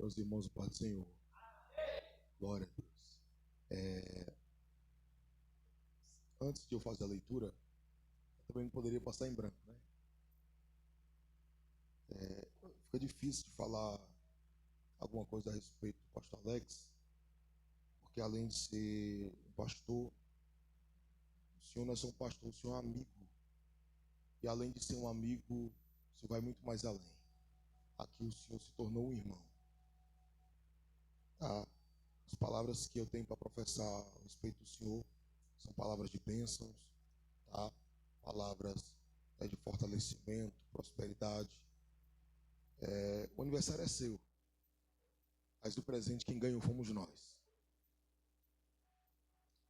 Meus irmãos, Pai do Senhor, glória a Deus. Antes de eu fazer a leitura, eu também não poderia passar em branco, né? Fica difícil de falar alguma coisa a respeito do pastor Alex, porque além de ser um pastor, o senhor não é só um pastor, o senhor é um amigo. E além de ser um amigo, o senhor vai muito mais além. Aqui o senhor se tornou um irmão. Tá? As palavras que eu tenho para professar a respeito do senhor são palavras de bênçãos, tá? Palavras de fortalecimento, prosperidade. O aniversário é seu, mas o presente quem ganhou fomos nós.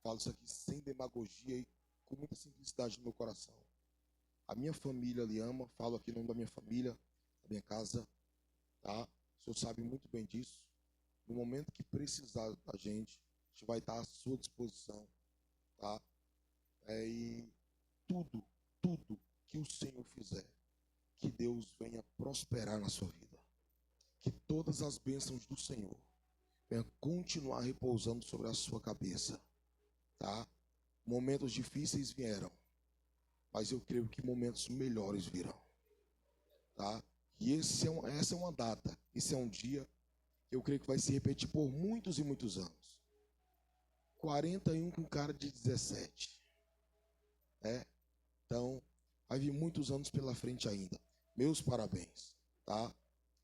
Falo isso aqui sem demagogia e com muita simplicidade no meu coração. A minha família lhe ama, falo aqui em nome da minha família, da minha casa, tá? O senhor sabe muito bem disso. No momento que precisar da gente, a gente vai estar à sua disposição, tá? E tudo que o Senhor fizer, que Deus venha prosperar na sua vida. Que todas as bênçãos do Senhor venham continuar repousando sobre a sua cabeça, tá? Momentos difíceis vieram, mas eu creio que momentos melhores virão, tá? E essa é uma data, esse é um dia que eu creio que vai se repetir por muitos e muitos anos. 41 com cara de 17. Então, vai vir muitos anos pela frente ainda. Meus parabéns, tá?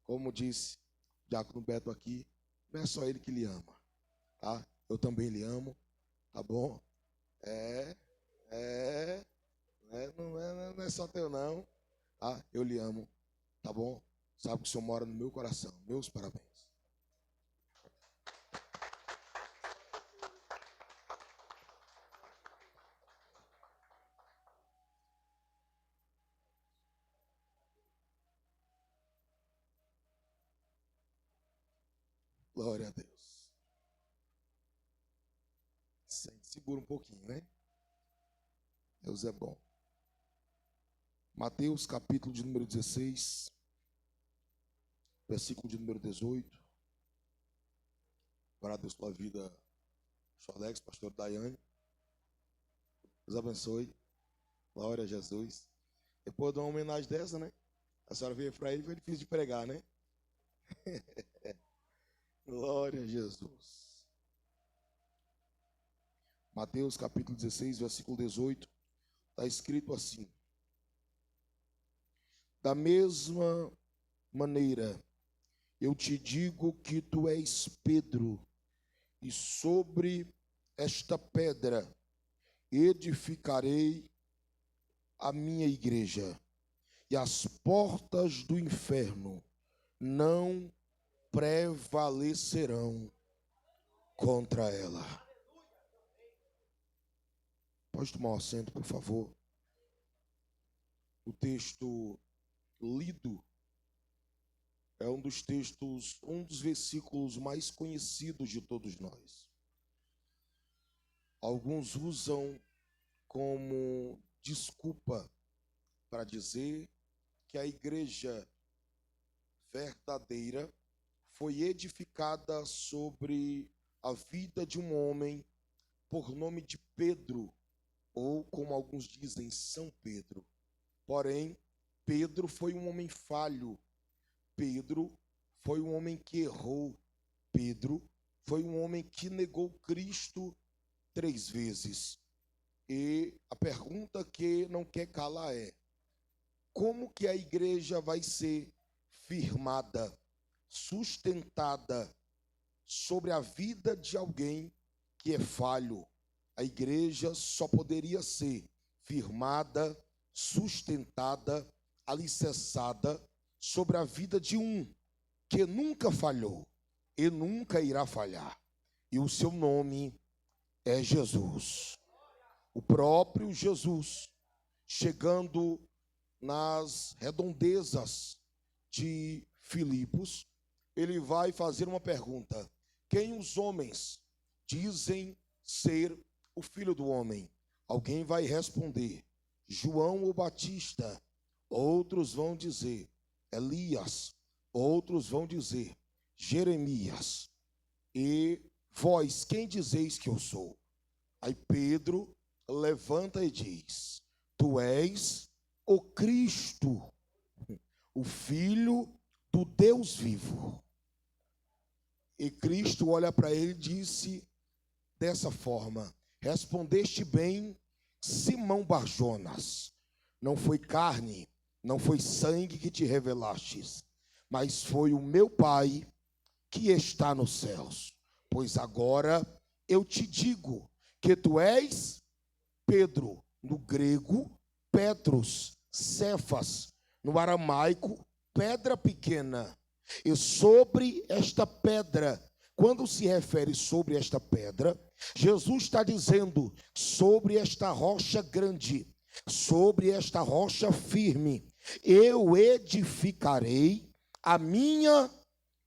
Como disse o diácono Beto aqui, não é só ele que lhe ama, tá? Eu também lhe amo, tá bom? Não é só teu não, tá? Eu lhe amo, tá bom? Sabe que o senhor mora no meu coração. Meus parabéns. Glória a Deus. Segura um pouquinho, né? Deus é bom. Mateus, capítulo de número 16, versículo de número 18. Glória a Deus pela vida, pastor Alex, pastor Daiane. Deus abençoe. Glória a Jesus. Depois de uma homenagem dessa, né? A senhora veio para ele, foi difícil de pregar, né? Glória a Jesus. Mateus capítulo 16, versículo 18. Está escrito assim: da mesma maneira, eu te digo que tu és Pedro, e sobre esta pedra edificarei a minha igreja, e as portas do inferno não prevalecerão contra ela. Pode tomar um assento, por favor. O texto lido é um dos versículos mais conhecidos de todos nós. Alguns usam como desculpa para dizer que a igreja verdadeira foi edificada sobre a vida de um homem por nome de Pedro, ou como alguns dizem, São Pedro. Porém, Pedro foi um homem falho. Pedro foi um homem que errou. Pedro foi um homem que negou Cristo 3 vezes. E a pergunta que não quer calar é: como que a igreja vai ser firmada, sustentada sobre a vida de alguém que é falho? A igreja só poderia ser firmada, sustentada, alicerçada sobre a vida de um que nunca falhou e nunca irá falhar. E o seu nome é Jesus. O próprio Jesus, chegando nas redondezas de Filipos, ele vai fazer uma pergunta: quem os homens dizem ser o Filho do Homem? Alguém vai responder: João o Batista. Outros vão dizer Elias. Outros vão dizer Jeremias, e vós, quem dizeis que eu sou? Aí Pedro levanta e diz: tu és o Cristo, o Filho do Deus vivo. E Cristo olha para ele e disse dessa forma: respondeste bem, Simão Barjonas, não foi carne, não foi sangue que te revelastes, mas foi o meu Pai que está nos céus. Pois agora eu te digo que tu és Pedro, no grego, Petros, Cefas, no aramaico, pedra pequena. E sobre esta pedra, quando se refere sobre esta pedra, Jesus está dizendo sobre esta rocha grande, sobre esta rocha firme, eu edificarei a minha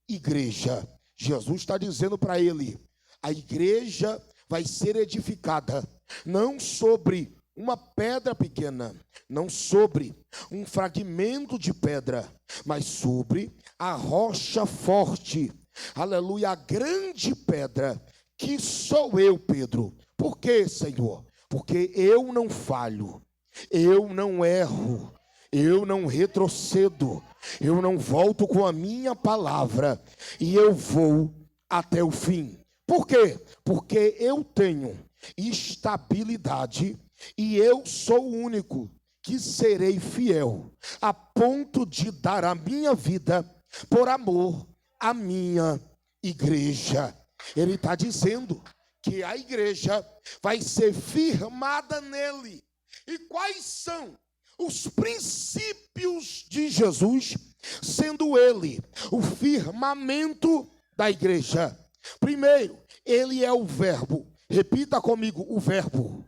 igreja. Jesus está dizendo para ele: a igreja vai ser edificada não sobre uma pedra pequena, não sobre um fragmento de pedra, mas sobre a rocha forte, aleluia, a grande pedra, que sou eu, Pedro. Por quê, Senhor? Porque eu não falho, eu não erro, eu não retrocedo, eu não volto com a minha palavra, e eu vou até o fim. Por quê? Porque eu tenho estabilidade e eu sou o único que serei fiel, a ponto de dar a minha vida por amor à minha igreja. Ele está dizendo que a igreja vai ser firmada nele. E quais são os princípios de Jesus, sendo ele o firmamento da igreja? Primeiro, ele é o verbo. Repita comigo: o verbo.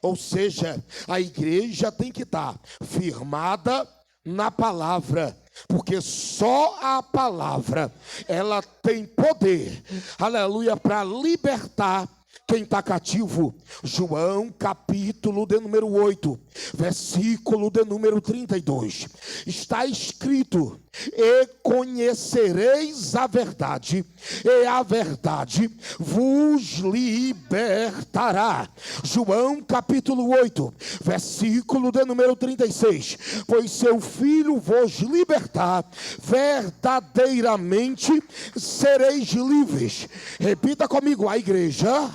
Ou seja, a igreja tem que estar firmada na palavra, porque só a palavra, ela tem poder, aleluia, para libertar quem está cativo. João capítulo de número 8, versículo de número 32, está escrito: e conhecereis a verdade, e a verdade vos libertará. João capítulo 8, versículo de número 36, pois seu filho vos libertar, verdadeiramente sereis livres. Repita comigo: a igreja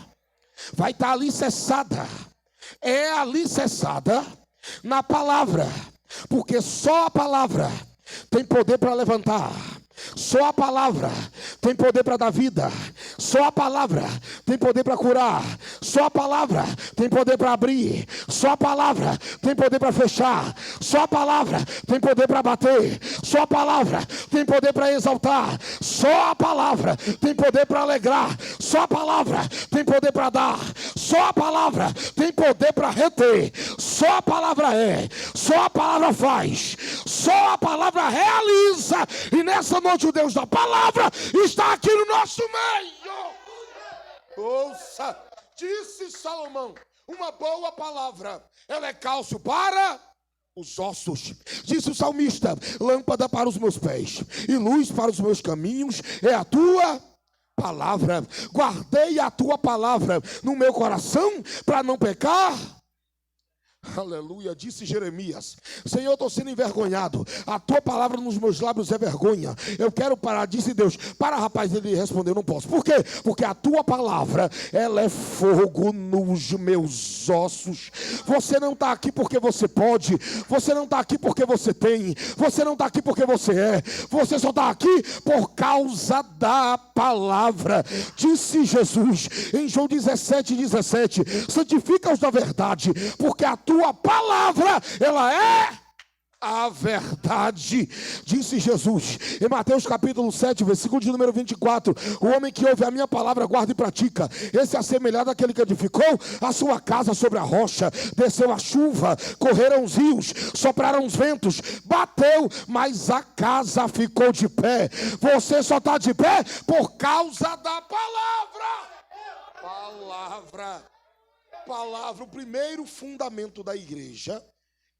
vai estar alicerçada, é alicerçada na palavra, porque só a palavra tem poder para levantar, só a palavra tem poder para dar vida, só a palavra tem poder para curar, só a palavra tem poder para abrir, só a palavra tem poder para fechar, só a palavra tem poder para bater, só a palavra tem poder para exaltar, só a palavra tem poder para alegrar, só a palavra tem poder para dar, só a palavra tem poder para reter, só a palavra é, só a palavra faz, só a palavra realiza. E nessa noite o Deus da palavra está aqui no nosso meio. Ouça, disse Salomão: uma boa palavra, ela é cálcio para os ossos. Disse o salmista: lâmpada para os meus pés e luz para os meus caminhos é a tua palavra. Guardei a tua palavra no meu coração para não pecar. Aleluia, disse Jeremias: Senhor, eu estou sendo envergonhado, a tua palavra nos meus lábios é vergonha, eu quero parar. Disse Deus: para, rapaz. Ele respondeu: não posso. Por quê? Porque a tua palavra, ela é fogo nos meus ossos. Você não está aqui porque você pode, você não está aqui porque você tem, você não está aqui porque você é, você só está aqui por causa da palavra. Disse Jesus em João 17:17: santifica-os da verdade, porque a tua palavra, ela é a verdade. Disse Jesus em Mateus capítulo 7, versículo de número 24: o homem que ouve a minha palavra, guarda e pratica, esse é assemelhado àquele que edificou a sua casa sobre a rocha. Desceu a chuva, correram os rios, sopraram os ventos, bateu, mas a casa ficou de pé. Você só está de pé por causa da palavra. Palavra, o primeiro fundamento da igreja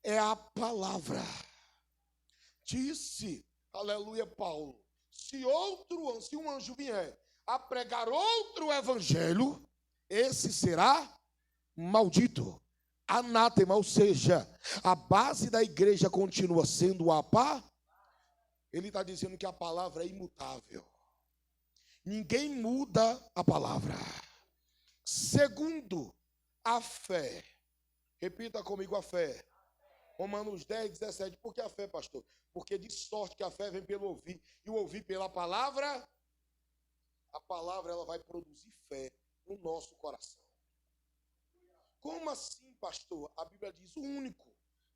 é a palavra. Disse, aleluia, Paulo: Se um anjo vier a pregar outro evangelho, esse será maldito, anátema, ou seja, a base da igreja continua sendo a paz. Ele está dizendo que a palavra é imutável. Ninguém muda a palavra. Segundo, a fé. Repita comigo a fé. Romanos 10, 17. Por que a fé, pastor? Porque de sorte que a fé vem pelo ouvir, e o ouvir pela palavra. A palavra, ela vai produzir fé no nosso coração. Como assim, pastor? A Bíblia diz: o único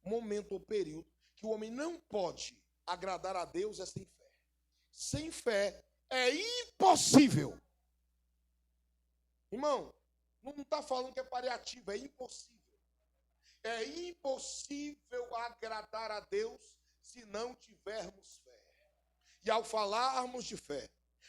momento ou período que o homem não pode agradar a Deus é sem fé. Sem fé é impossível. Irmão, não está falando que é paliativo, é impossível. É impossível agradar a Deus se não tivermos fé. E ao falarmos de fé,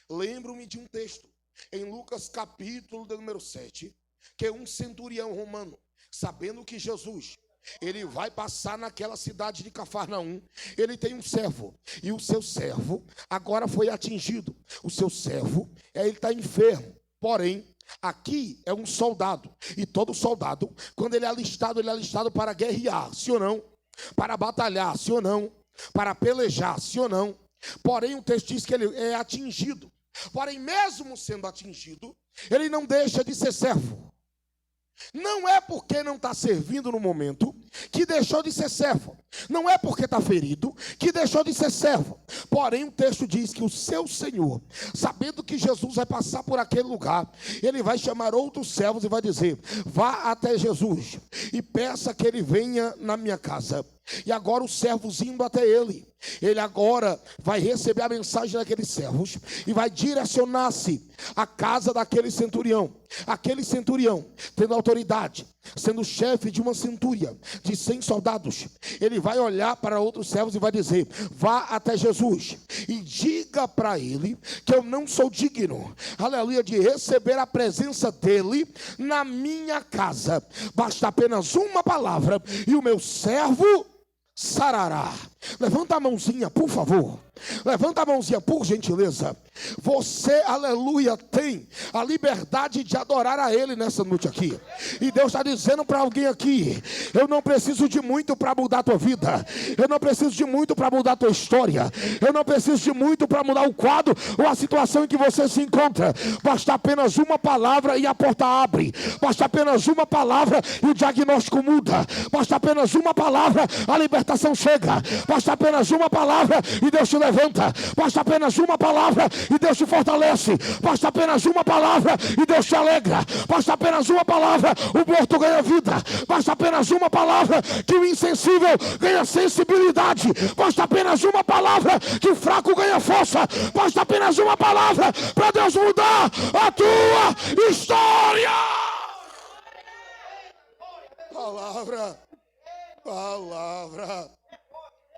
lembro-me de um texto em Lucas capítulo de número 7, que um centurião romano, sabendo que Jesus, ele vai passar naquela cidade de Cafarnaum, ele tem um servo, e o seu servo agora foi atingido. O seu servo, ele está enfermo, porém, aqui é um soldado, e todo soldado, quando ele é alistado para guerrear, sim ou não? Para batalhar, sim ou não? Para pelejar, sim ou não? Porém, o texto diz que ele é atingido. Porém, mesmo sendo atingido, ele não deixa de ser servo. Não é porque não está servindo no momento que deixou de ser servo. Não é porque está ferido que deixou de ser servo. Porém, o texto diz que o seu Senhor, sabendo que Jesus vai passar por aquele lugar, ele vai chamar outros servos e vai dizer: vá até Jesus e peça que ele venha na minha casa. E agora os servos indo até ele, ele agora vai receber a mensagem daqueles servos e vai direcionar-se à casa daquele centurião. Aquele centurião, tendo autoridade, sendo chefe de uma centúria de 100 soldados, ele vai olhar para outros servos e vai dizer: vá até Jesus e diga para ele que eu não sou digno, aleluia, de receber a presença dele na minha casa. Basta apenas uma palavra e o meu servo sarará. Levanta a mãozinha, por favor. Levanta a mãozinha, por gentileza. Você, aleluia, tem a liberdade de adorar a Ele nessa noite aqui. E Deus está dizendo para alguém aqui: eu não preciso de muito para mudar a tua vida. Eu não preciso de muito para mudar a tua história. Eu não preciso de muito para mudar o quadro ou a situação em que você se encontra. Basta apenas uma palavra e a porta abre. Basta apenas uma palavra e o diagnóstico muda. Basta apenas uma palavra, a libertação chega. Basta apenas uma palavra e Deus te levanta. Basta apenas uma palavra e Deus te fortalece. Basta apenas uma palavra e Deus te alegra. Basta apenas uma palavra, o morto ganha vida. Basta apenas uma palavra que o insensível ganha sensibilidade. Basta apenas uma palavra que o fraco ganha força. Basta apenas uma palavra para Deus mudar a tua história. Palavra.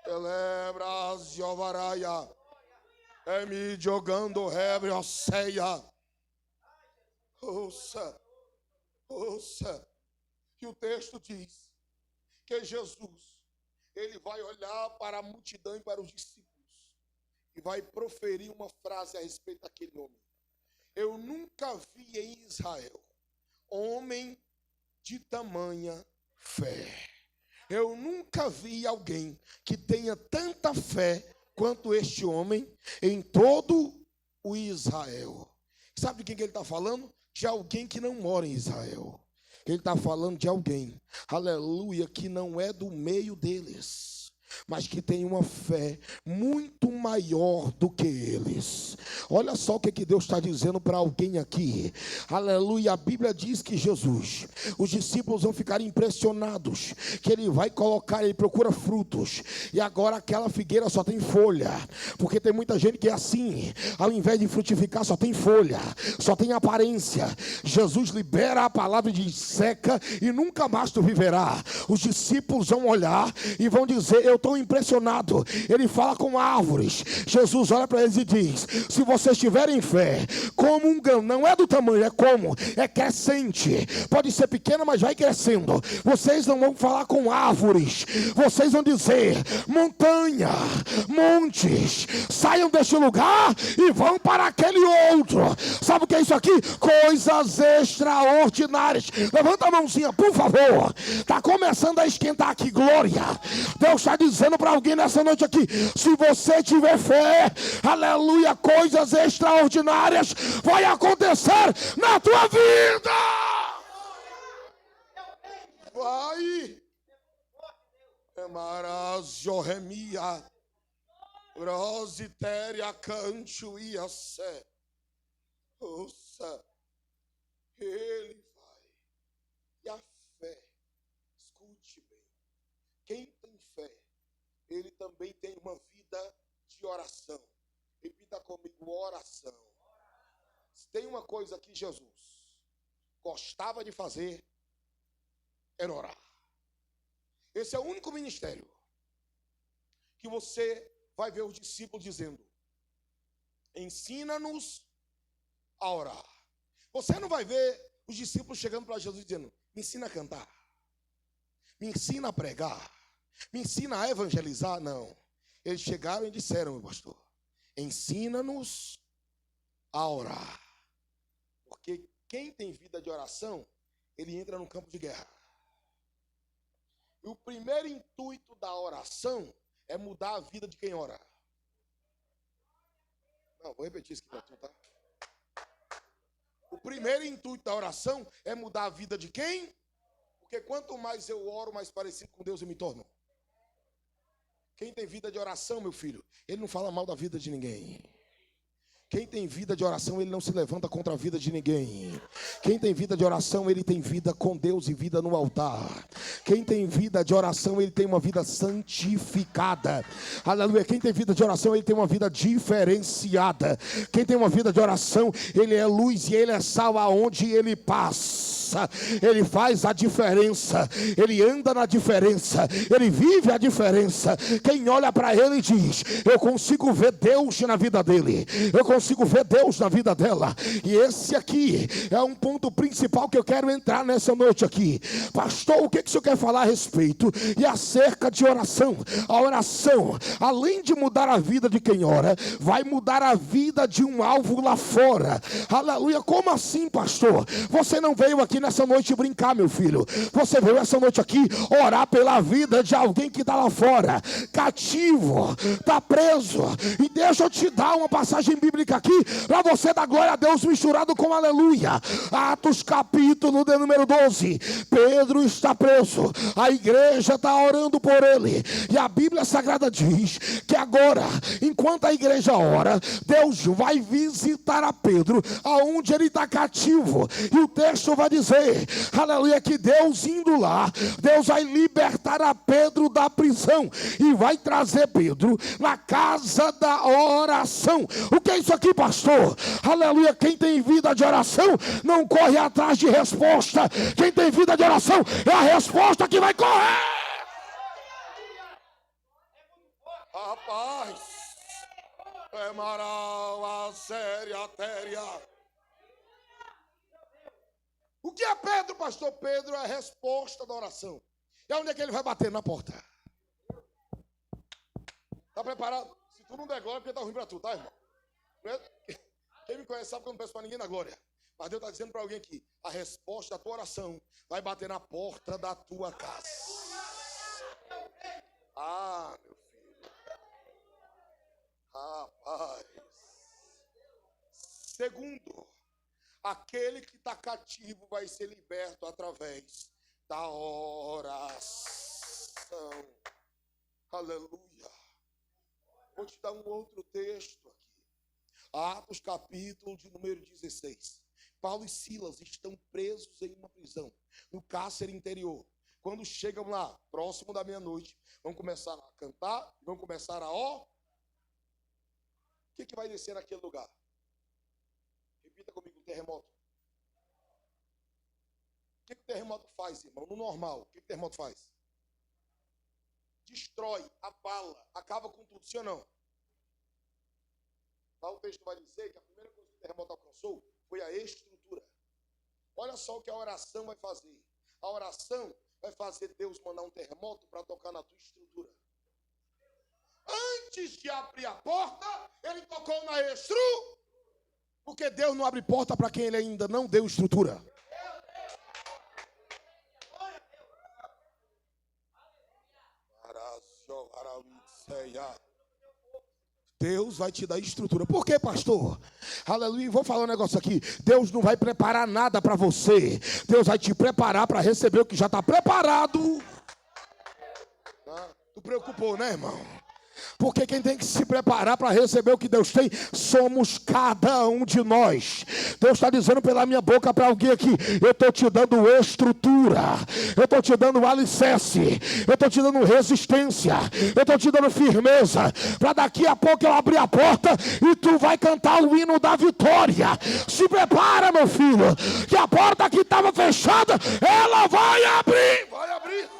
Celebra Jeovaraia. É me jogando rebre a ceia. Ouça. Que o texto diz que Jesus, ele vai olhar para a multidão e para os discípulos e vai proferir uma frase a respeito daquele homem. Eu nunca vi em Israel homem de tamanha fé. Eu nunca vi alguém que tenha tanta fé quanto este homem em todo o Israel. Sabe de quem que ele está falando? De alguém que não mora em Israel. Ele está falando de alguém, aleluia, que não é do meio deles, mas que tem uma fé muito maior do que eles. Olha só o que Deus está dizendo para alguém aqui. Aleluia, a Bíblia diz que Jesus, os discípulos vão ficar impressionados, que ele vai colocar, ele procura frutos, e agora aquela figueira só tem folha, porque tem muita gente que é assim, ao invés de frutificar só tem folha, só tem aparência. Jesus libera a palavra de seca e nunca mais tu viverá. Os discípulos vão olhar e vão dizer: eu tão impressionado. Ele fala com árvores. Jesus olha para eles e diz: se vocês tiverem fé, como um grão, não é do tamanho, é crescente. Pode ser pequena, mas vai crescendo. Vocês não vão falar com árvores, vocês vão dizer: montanha, montes, saiam deste lugar e vão para aquele outro. Sabe o que é isso aqui? Coisas extraordinárias. Levanta a mãozinha, por favor. Está começando a esquentar aqui, glória. Deus está dizendo para alguém nessa noite aqui: se você tiver fé, aleluia, coisas extraordinárias vai acontecer na tua vida. Vai. Emarazorremia. Rositeria cancho ia ser. Ouça. Ele vai. E a fé, escute bem. Quem tem fé, ele também tem uma vida de oração. Repita comigo: oração. Se tem uma coisa que Jesus gostava de fazer, era orar. Esse é o único ministério que você vai ver os discípulos dizendo: ensina-nos a orar. Você não vai ver os discípulos chegando para Jesus dizendo: me ensina a cantar, me ensina a pregar, me ensina a evangelizar. Não. Eles chegaram e disseram: meu pastor, ensina-nos a orar. Porque quem tem vida de oração, ele entra no campo de guerra. E o primeiro intuito da oração é mudar a vida de quem ora. Não, vou repetir isso aqui para tu, tá? O primeiro intuito da oração é mudar a vida de quem? Porque quanto mais eu oro, mais parecido com Deus eu me torno. Quem tem vida de oração, meu filho, ele não fala mal da vida de ninguém. Quem tem vida de oração, ele não se levanta contra a vida de ninguém. Quem tem vida de oração, ele tem vida com Deus e vida no altar. Quem tem vida de oração, ele tem uma vida santificada. Aleluia. Quem tem vida de oração, ele tem uma vida diferenciada. Quem tem uma vida de oração, ele é luz e ele é sal aonde ele passa. Ele faz a diferença, ele anda na diferença, ele vive a diferença. Quem olha para ele diz: eu consigo ver Deus na vida dele, eu consigo ver Deus na vida dela. E esse aqui é um ponto principal que eu quero entrar nessa noite aqui. Pastor, o que o senhor quer falar a respeito? E acerca de oração. A oração, além de mudar a vida de quem ora, vai mudar a vida de um alvo lá fora. Aleluia. Como assim, pastor? Você não veio aqui nessa noite brincar, meu filho. Você veio essa noite aqui orar pela vida de alguém que está lá fora, cativo, está preso. E deixa eu te dar uma passagem bíblica aqui, para você dar glória a Deus misturado com aleluia. Atos capítulo de número 12. Pedro está preso, a igreja está orando por ele, e a Bíblia Sagrada diz que agora, enquanto a igreja ora, Deus vai visitar a Pedro aonde ele está cativo. E o texto vai dizer, aleluia, que Deus indo lá, Deus vai libertar a Pedro da prisão e vai trazer Pedro na casa da oração. O que é isso aqui, pastor? Aleluia. Quem tem vida de oração não corre atrás de resposta. Quem tem vida de oração é a resposta que vai correr. Rapaz, é maral a séria téria. O que é Pedro, pastor? Pedro é a resposta da oração. E onde é que ele vai bater? Na porta. Tá preparado? Se tu não der glória, porque tá ruim pra tu, tá, irmão? Quem me conhece sabe que eu não peço pra ninguém na glória. Mas Deus está dizendo para alguém aqui: a resposta da tua oração vai bater na porta da tua casa. Ah, meu filho. Rapaz. Segundo, aquele que está cativo vai ser liberto através da oração. Aleluia. Vou te dar um outro texto aqui. Atos capítulo de número 16. Paulo e Silas estão presos em uma prisão, no cárcere interior. Quando chegam lá, próximo da meia-noite, vão começar a cantar, vão começar a orar. O que vai descer naquele lugar? Repita comigo: o terremoto. O que o terremoto faz, irmão? No normal, o que o terremoto faz? destrói, abala, acaba com tudo, sim ou não? Lá o texto vai dizer que a primeira coisa que o terremoto alcançou foi a estrutura. Olha só o que a oração vai fazer. A oração vai fazer Deus mandar um terremoto para tocar na tua estrutura. Antes de abrir a porta, ele tocou na estrutura. Porque Deus não abre porta para quem ele ainda não deu estrutura. Deus vai te dar estrutura. Por quê, pastor? Aleluia. Vou falar um negócio aqui. Deus não vai preparar nada para você. Deus vai te preparar para receber o que já está preparado. Tu preocupou, né, irmão? Porque quem tem que se preparar para receber o que Deus tem somos cada um de nós. Deus está dizendo pela minha boca para alguém aqui: eu estou te dando estrutura, eu estou te dando alicerce, eu estou te dando resistência, eu estou te dando firmeza, para daqui a pouco eu abrir a porta e tu vai cantar o hino da vitória. Se prepara, meu filho, que a porta que estava fechada, ela vai abrir. Vai abrir.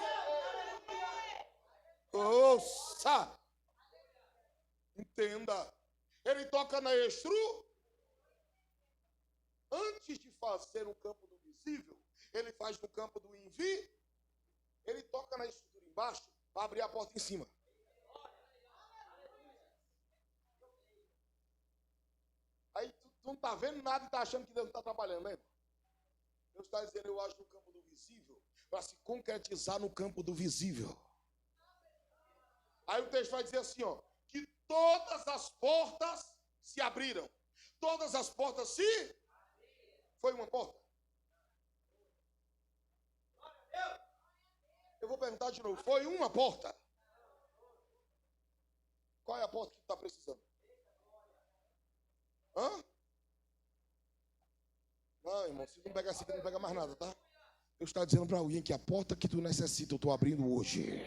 Ouça. Entenda, ele toca na estrutura. Antes de fazer o campo do visível, ele faz no campo do invisível. Ele toca na estrutura embaixo para abrir a porta em cima. Aí tu não está vendo nada e está achando que Deus não está trabalhando, né? Deus está dizendo: eu acho no campo do visível para se concretizar no campo do visível. Aí o texto vai dizer assim, ó: que todas as portas se abriram. Todas as portas se abriram. Foi uma porta? Eu vou perguntar de novo. Foi uma porta? Qual é a porta que tu está precisando? Hã? Não, irmão, se não pegar assim, não pega mais nada, tá? Deus está dizendo para alguém que a porta que tu necessita, eu estou abrindo hoje.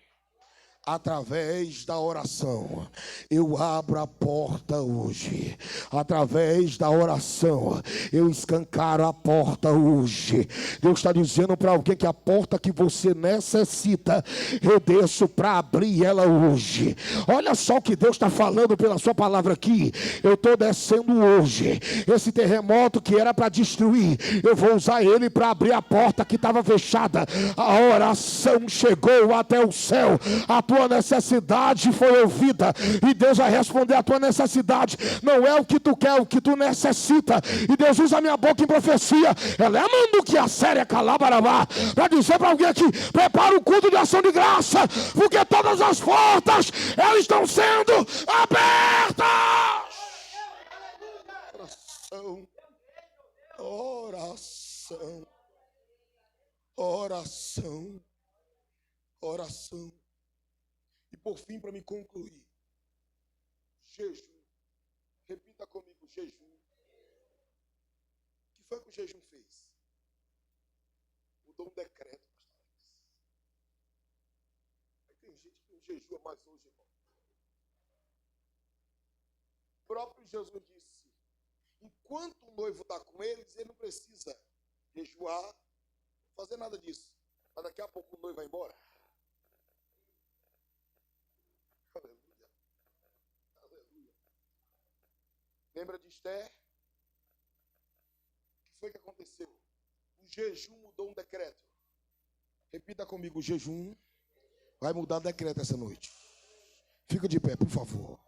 Através da oração, eu abro a porta hoje. Através da oração, eu escancaro a porta hoje. Deus está dizendo para alguém que a porta que você necessita, eu desço para abrir ela hoje. Olha só o que Deus está falando pela sua palavra aqui. Eu estou descendo hoje. Esse terremoto que era para destruir, eu vou usar ele para abrir a porta que estava fechada. A oração chegou até o céu. A tua necessidade foi ouvida e Deus vai responder a tua necessidade. Não é o que tu quer, é o que tu necessita. E Deus usa a minha boca em profecia. Ela é mando que a séria calabarabá para dizer para alguém aqui: prepara o culto de ação de graça, porque todas as portas elas estão sendo abertas. Oração, oração, oração. E por fim, para me concluir, jejum. Repita comigo: jejum. O que foi que o jejum fez? Mudou um decreto, pastor. Aí tem gente que não jejua mais hoje, irmão. O próprio Jesus disse: enquanto o noivo está com eles, ele não precisa jejuar, fazer nada disso. Mas daqui a pouco o noivo vai embora. Aleluia. Aleluia. Lembra de Esther? O que foi que aconteceu? O jejum mudou um decreto. Repita comigo: o jejum vai mudar decreto essa noite. Fica de pé, por favor.